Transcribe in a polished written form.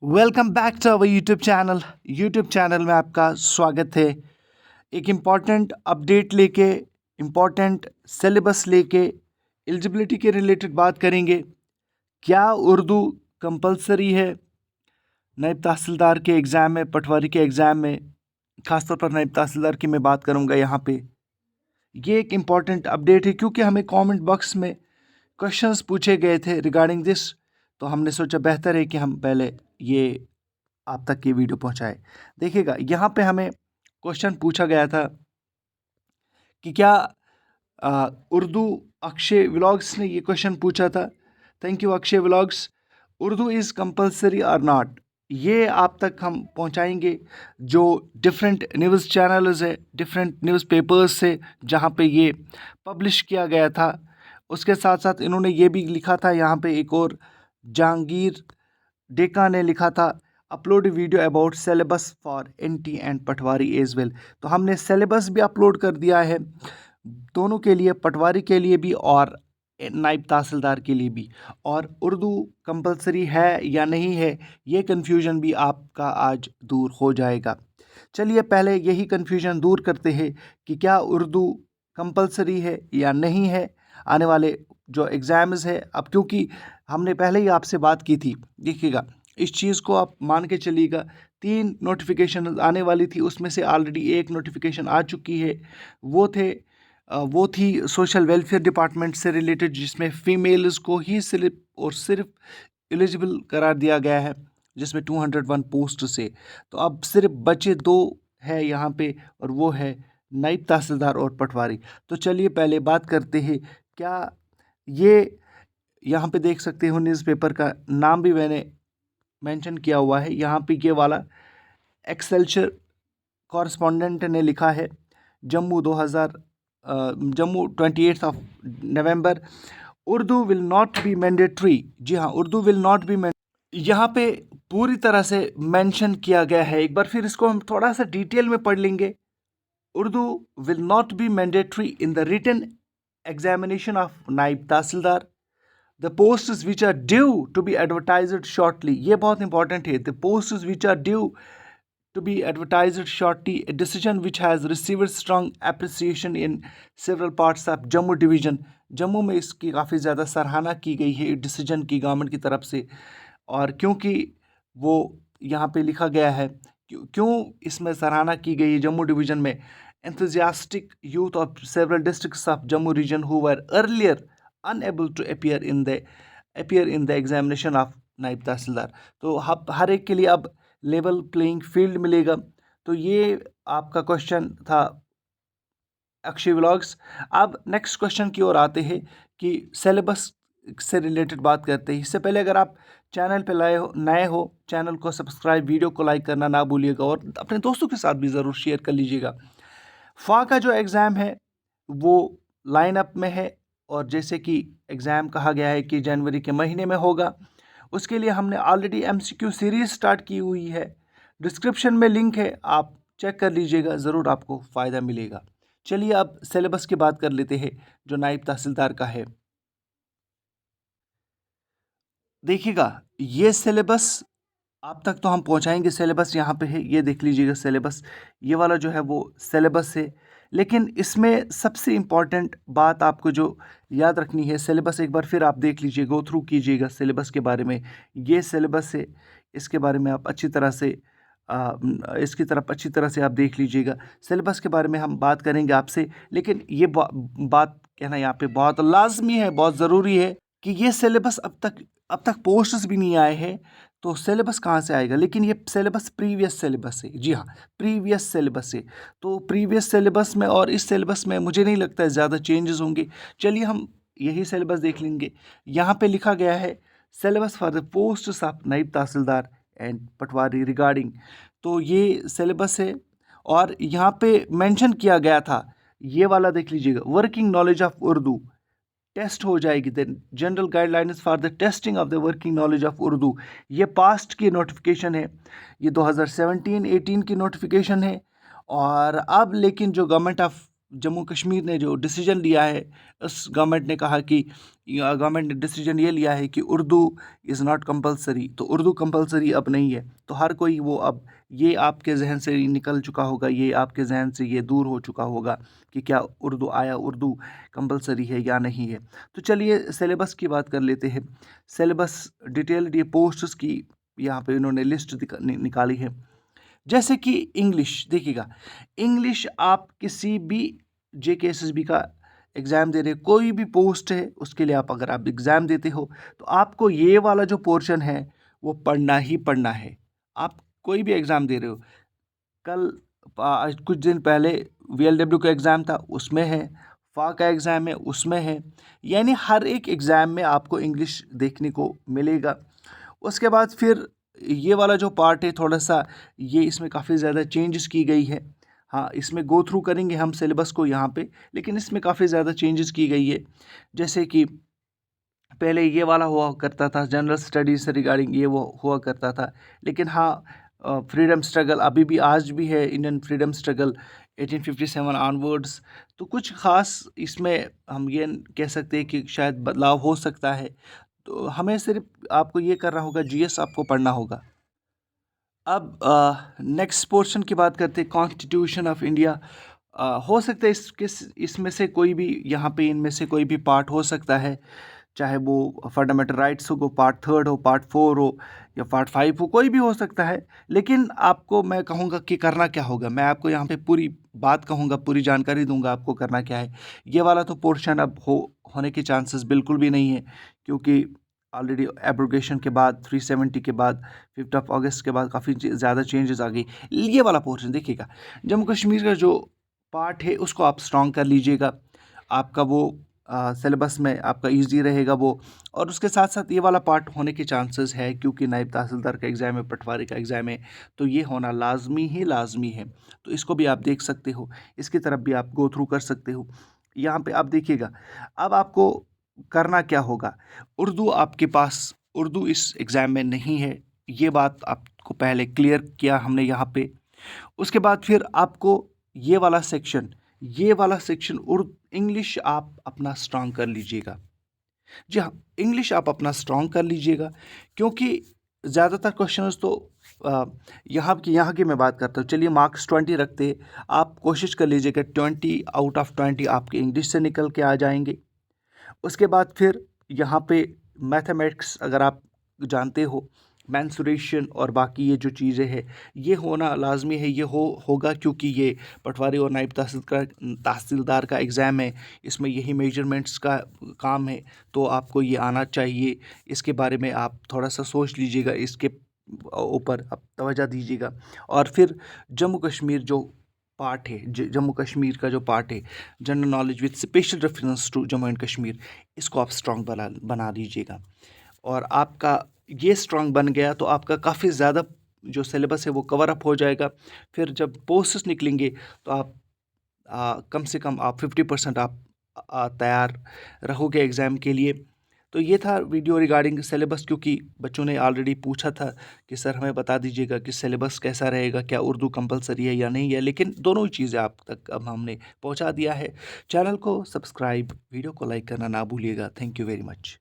Welcome back to our YouTube channel में आपका स्वागत है। एक इम्पॉर्टेंट अपडेट लेके, इम्पॉर्टेंट सिलेबस लेके एलिजिबिलिटी के रिलेटेड बात करेंगे। क्या उर्दू कंपलसरी है नायब तहसीलदार के एग्ज़ाम में, पटवारी के एग्ज़ाम में? ख़ासतौर पर नायब तहसीलदार की मैं बात करूँगा यहाँ पे। ये एक इम्पॉर्टेंट अपडेट है क्योंकि हमें कमेंट बॉक्स में क्वेश्चंस पूछे गए थे रिगार्डिंग दिस, तो हमने सोचा बेहतर है कि हम पहले ये आप तक ये वीडियो पहुंचाए। देखिएगा, यहाँ पे हमें क्वेश्चन पूछा गया था कि क्या उर्दू, अक्षय व्लॉग्स ने ये क्वेश्चन पूछा था। Thank you Akshay vlogs. Urdu is compulsory और नॉट, ये आप तक हम पहुंचाएंगे। जो डिफरेंट न्यूज़ चैनल्स है, डिफरेंट न्यूज़ पेपर्स से जहाँ पे ये पब्लिश किया गया था, उसके साथ साथ इन्होंने ये भी लिखा था, यहाँ पे एक और जहांगीर डेका ने लिखा था, upload video about syllabus for NT and patwari as well. तो हमने सिलेबस भी अपलोड कर दिया है दोनों के लिए, पटवारी के लिए भी और नायब तहसीलदार के लिए भी। और उर्दू कंपलसरी है या नहीं है, ये कन्फ्यूजन भी आपका आज दूर हो जाएगा। चलिए पहले यही कन्फ्यूजन दूर करते हैं कि क्या उर्दू कंपलसरी है या नहीं है आने वाले जो एग्ज़ाम्स है। अब क्योंकि हमने पहले ही आपसे बात की थी, देखिएगा इस चीज़ को आप मान के चलिएगा, 3 नोटिफिकेशन आने वाली थी, उसमें से ऑलरेडी एक नोटिफिकेशन आ चुकी है। वो थी सोशल वेलफेयर डिपार्टमेंट से रिलेटेड, जिसमें फ़ीमेल्स को ही सिर्फ और सिर्फ एलिजिबल करार दिया गया है, जिसमें 201 पोस्ट से। तो अब सिर्फ बचे 2 है यहाँ पे, और वो है नायब तहसीलदार और पटवारी। तो चलिए पहले बात करते हैं, क्या ये यहाँ पे देख सकते हो, न्यूज़पेपर का नाम भी मैंने मेंशन किया हुआ है यहाँ पे, ये वाला एक्सेलशियर कॉरस्पॉन्डेंट ने लिखा है, Jammu 28 of November. Urdu will not be mandatory. जी हाँ, उर्दू विल नॉट बी यहाँ पे पूरी तरह से मेंशन किया गया है। एक बार फिर इसको हम थोड़ा सा डिटेल में पढ़ लेंगे। Urdu will not be mandatory in the written examination of naib tehsildar. The posts which are due to be advertised shortly, ये बहुत इंपॉर्टेंट है। The posts which are due to be advertised shortly, a decision which has received strong appreciation in several parts of Jammu division। Jammu में इसकी काफ़ी ज़्यादा सराहना की गई है डिसीजन की गवर्नमेंट की तरफ से। और क्योंकि वो यहाँ पे लिखा गया है, क्यों इसमें सराहना की गई है जम्मू डिवीज़न में, enthusiastic youth of several districts of Jammu region who were earlier unable to appear in the examination of नायब तहसीलदार। तो हर एक के लिए अब लेवल प्लेइंग फील्ड मिलेगा। तो ये आपका क्वेश्चन था अक्षय व्लॉग्स। अब नेक्स्ट क्वेश्चन की ओर आते हैं कि सिलेबस से रिलेटेड बात करते हैं। इससे पहले अगर आप चैनल पे नए हो, चैनल को सब्सक्राइब, वीडियो को लाइक करना ना भूलिएगा और अपने दोस्तों के साथ भी ज़रूर शेयर कर लीजिएगा। फा का जो एग्ज़ाम है वो लाइन अप में है, और जैसे कि एग्ज़ाम कहा गया है कि जनवरी के महीने में होगा, उसके लिए हमने ऑलरेडी एमसीक्यू सीरीज़ स्टार्ट की हुई है। डिस्क्रिप्शन में लिंक है, आप चेक कर लीजिएगा, ज़रूर आपको फ़ायदा मिलेगा। चलिए अब सिलेबस की बात कर लेते हैं जो नायब तहसीलदार का है। देखिएगा, ये सिलेबस आप तक तो हम पहुंचाएंगे। सिलेबस यहाँ पे है, ये देख लीजिएगा सिलेबस, ये वाला जो है वो सिलेबस है। लेकिन इसमें सबसे इम्पॉर्टेंट बात आपको जो याद रखनी है, सिलेबस एक बार फिर आप देख लीजिए, गो थ्रू कीजिएगा सिलेबस के बारे में। ये सिलेबस है, इसके बारे में आप अच्छी तरह से इसकी तरफ अच्छी तरह से आप देख लीजिएगा। सिलेबस के बारे में हम बात करेंगे आपसे, लेकिन ये बात कहना यहाँ पे बहुत लाजमी है, बहुत ज़रूरी है कि ये सिलेबस अब तक पोस्ट्स भी नहीं आए हैं, तो सिलेबस कहाँ से आएगा। लेकिन ये सिलेबस प्रीवियस सिलेबस है। जी हाँ, प्रीवियस सिलेबस है। तो प्रीवियस सिलेबस में और इस सिलेबस में मुझे नहीं लगता है ज़्यादा चेंजेस होंगे। चलिए हम यही सिलेबस देख लेंगे। यहाँ पे लिखा गया है syllabus for the posts of naib tehsildar and Patwari regarding. तो ये सिलेबस है, और यहाँ पे मेंशन किया गया था, ये वाला देख लीजिएगा, working knowledge of Urdu test हो जाएगी। The general guidelines for the testing of the working knowledge of Urdu, ये पास्ट की नोटिफिकेशन है, ये 2017-18 की नोटिफिकेशन है। और अब लेकिन जो गवर्नमेंट ऑफ जम्मू कश्मीर ने जो डिसीजन लिया है, उस गवर्नमेंट ने कहा कि गवर्नमेंट ने डिसीजन ये लिया है कि उर्दू इज़ नॉट कंपलसरी, तो उर्दू कंपलसरी अब नहीं है। तो हर कोई वो अब ये आपके जहन से निकल चुका होगा, ये आपके जहन से ये दूर हो चुका होगा कि क्या उर्दू कंपलसरी है या नहीं है। तो चलिए सिलेबस की बात कर लेते हैं। सिलेबस डिटेल्ड ये पोस्ट्स की यहाँ पे इन्होंने लिस्ट निकाली है। जैसे कि इंग्लिश देखिएगा, इंग्लिश आप किसी भी JKSSB का एग्ज़ाम दे रहे हो, कोई भी पोस्ट है उसके लिए आप अगर एग्ज़ाम देते हो तो आपको ये वाला जो पोर्शन है वो पढ़ना ही पढ़ना है। आप कोई भी एग्ज़ाम दे रहे हो, कल कुछ दिन पहले VLW का एग्ज़ाम था उसमें है, FA का एग्ज़ाम है उसमें है, यानी हर एक एग्ज़ाम में आपको इंग्लिश देखने को मिलेगा। उसके बाद फिर ये वाला जो पार्ट है थोड़ा सा ये इसमें काफ़ी ज़्यादा चेंजेस की गई है। हाँ, इसमें गो थ्रू करेंगे हम सिलेबस को यहाँ पे, लेकिन इसमें काफ़ी ज़्यादा चेंजेस की गई है। जैसे कि पहले ये वाला हुआ करता था, जनरल स्टडीज़ से रिगार्डिंग ये वो हुआ करता था, लेकिन हाँ फ्रीडम स्ट्रगल अभी भी आज भी है, इंडियन फ्रीडम स्ट्रगल 1857 ऑनवर्ड्स। तो कुछ ख़ास इसमें हम ये कह सकते हैं कि शायद बदलाव हो सकता है। तो हमें सिर्फ आपको ये करना होगा, GS आपको पढ़ना होगा। अब नेक्स्ट पोर्शन की बात करते हैं, कॉन्स्टिट्यूशन ऑफ इंडिया। हो सकता है इसमें से कोई भी यहाँ पे इनमें से कोई भी पार्ट हो सकता है, चाहे वो फंडामेंटल राइट्स हो, पार्ट 3 हो, पार्ट 4 हो या पार्ट 5 हो, कोई भी हो सकता है। लेकिन आपको मैं कहूँगा कि करना क्या होगा, मैं आपको यहाँ पे पूरी बात कहूँगा, पूरी जानकारी दूंगा आपको करना क्या है। ये वाला तो पोर्शन अब होने के चांसेस बिल्कुल भी नहीं है, क्योंकि ऑलरेडी एब्रोगेशन के बाद 370 के बाद 5 अगस्त के बाद काफ़ी ज़्यादा चेंजेस आ गई। ये वाला पोर्शन देखिएगा, जम्मू कश्मीर का जो पार्ट है उसको आप स्ट्रॉन्ग कर लीजिएगा, आपका वो सिलेबस में आपका इजी रहेगा वो। और उसके साथ साथ ये वाला पार्ट होने के चांसेस है, क्योंकि नायब तहसीलदार का एग्ज़ाम है, पटवारी का एग्ज़ाम है, तो ये होना लाजमी है। तो इसको भी आप देख सकते हो, इसकी तरफ भी आप गो थ्रू कर सकते हो। यहाँ पे आप देखिएगा, अब आपको करना क्या होगा। उर्दू इस एग्ज़ाम में नहीं है, ये बात आपको पहले क्लियर किया हमने यहाँ पे। उसके बाद फिर आपको ये वाला सेक्शन इंग्लिश आप अपना स्ट्रॉन्ग कर लीजिएगा। जी हाँ, इंग्लिश आप अपना स्ट्रॉन्ग कर लीजिएगा, क्योंकि ज़्यादातर क्वेश्चंस तो यहाँ की मैं बात करता हूँ। चलिए मार्क्स 20 रखते, आप कोशिश कर लीजिएगा 20 आउट ऑफ 20 आपके इंग्लिश से निकल के आ जाएंगे। उसके बाद फिर यहाँ पे मैथमेटिक्स अगर आप जानते हो, मेंसुरेशन और बाकी ये जो चीज़ें हैं ये होना लाजमी है, ये होगा, क्योंकि ये पटवारी और नायब तहसीलदार का एग्ज़ाम है, इसमें यही मेजरमेंट्स का काम है, तो आपको ये आना चाहिए। इसके बारे में आप थोड़ा सा सोच लीजिएगा, इसके ऊपर आप तवज्जो दीजिएगा। और फिर जम्मू कश्मीर जो पार्ट है, जम्मू कश्मीर का जो पार्ट है, general knowledge with special reference to Jammu and Kashmir, इसको आप स्ट्रॉन्ग बना लीजिएगा। और आपका ये स्ट्रॉन्ग बन गया तो आपका काफ़ी ज़्यादा जो सिलेबस है वो कवर अप हो जाएगा। फिर जब पोस्ट्स निकलेंगे तो आप कम से कम आप 50% आप तैयार रहोगे एग्ज़ाम के लिए। तो ये था वीडियो रिगार्डिंग सिलेबस, क्योंकि बच्चों ने ऑलरेडी पूछा था कि सर हमें बता दीजिएगा कि सिलेबस कैसा रहेगा, क्या उर्दू कंपलसरी है या नहीं है, लेकिन दोनों ही चीज़ें आप तक अब हमने पहुंचा दिया है। चैनल को सब्सक्राइब, वीडियो को लाइक करना ना भूलिएगा। Thank you very much.